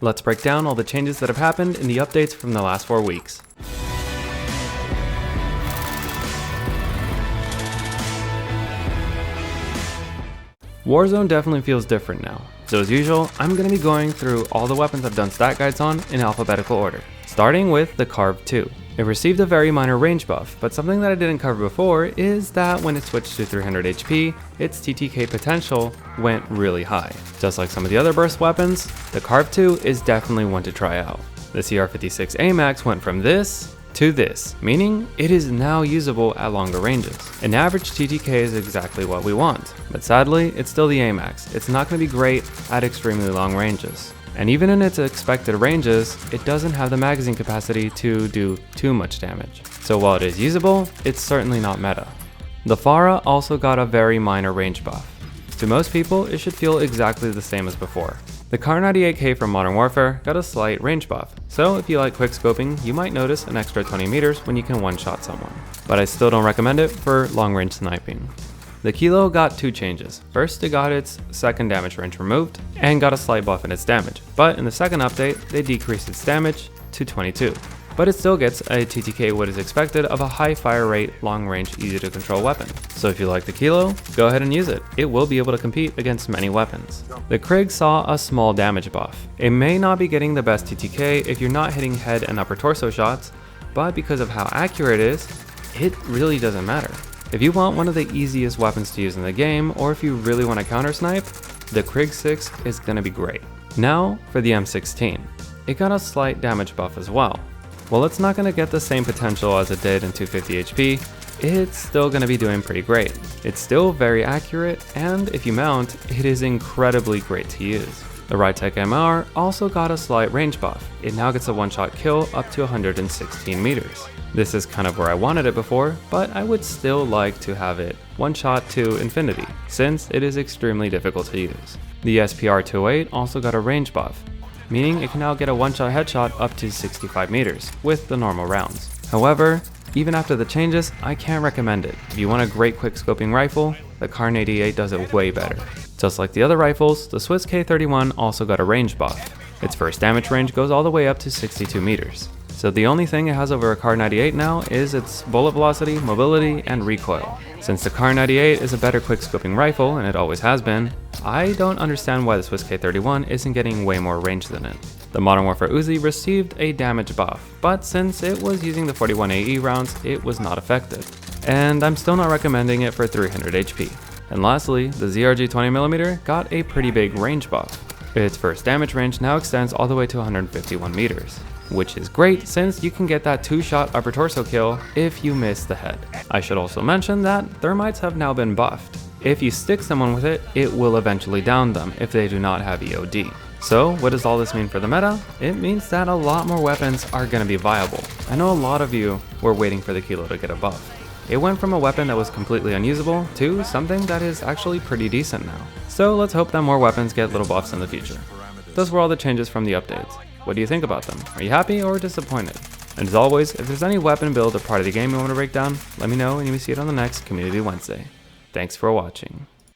Let's break down all the changes that have happened in the updates from the last 4 weeks. Warzone definitely feels different now. So as usual, I'm going to be going through all the weapons I've done stat guides on in alphabetical order, starting with the Carv 2. It received a very minor range buff, but something that I didn't cover before is that when it switched to 300 HP, its TTK potential went really high. Just like some of the other burst weapons, the Carv 2 is definitely one to try out. The CR-56 Amax went from this to this, meaning it is now usable at longer ranges. An average TTK is exactly what we want, but sadly, it's still the Amax. It's not going to be great at extremely long ranges. And even in its expected ranges, it doesn't have the magazine capacity to do too much damage. So while it is usable, it's certainly not meta. The Fara also got a very minor range buff. To most people, it should feel exactly the same as before. The Kar98K from Modern Warfare got a slight range buff, so if you like quickscoping, you might notice an extra 20 meters when you can one-shot someone. But I still don't recommend it for long-range sniping. The Kilo got 2 changes. First, it got its second damage range removed, and got a slight buff in its damage, but in the second update, they decreased its damage to 22. But it still gets a TTK what is expected of a high fire rate, long range, easy to control weapon. So if you like the Kilo, go ahead and use it. It will be able to compete against many weapons. The Krig saw a small damage buff. It may not be getting the best TTK if you're not hitting head and upper torso shots, but because of how accurate it is, it really doesn't matter. If you want one of the easiest weapons to use in the game, or if you really want to counter snipe, the Krig 6 is going to be great. Now for the M16. It got a slight damage buff as well. While it's not going to get the same potential as it did in 250 HP, it's still going to be doing pretty great. It's still very accurate, and if you mount, it is incredibly great to use. The Rytec AMR also got a slight range buff. It now gets a one-shot kill up to 116 meters. This is kind of where I wanted it before, but I would still like to have it one-shot to infinity, since it is extremely difficult to use. The SPR-208 also got a range buff, meaning it can now get a one-shot headshot up to 65 meters with the normal rounds. However, even after the changes, I can't recommend it. If you want a great quick-scoping rifle, the Kar98 does it way better. Just like the other rifles, the Swiss K31 also got a range buff. Its first damage range goes all the way up to 62 meters. So the only thing it has over a Kar98 now is its bullet velocity, mobility, and recoil. Since the Kar98 is a better quick-scoping rifle, and it always has been, I don't understand why the Swiss K31 isn't getting way more range than it. The Modern Warfare Uzi received a damage buff, but since it was using the 41 AE rounds, it was not effective. And I'm still not recommending it for 300 HP. And lastly, the ZRG 20mm got a pretty big range buff. Its first damage range now extends all the way to 151 meters, which is great since you can get that 2-shot upper torso kill if you miss the head. I should also mention that Thermites have now been buffed. If you stick someone with it, it will eventually down them if they do not have EOD. So what does all this mean for the meta? It means that a lot more weapons are going to be viable. I know a lot of you were waiting for the Kilo to get a buff. It went from a weapon that was completely unusable to something that is actually pretty decent now. So let's hope that more weapons get little buffs in the future. Those were all the changes from the updates. What do you think about them? Are you happy or disappointed? And as always, if there's any weapon build or part of the game you want to break down, let me know and you may see it on the next Community Wednesday. Thanks for watching.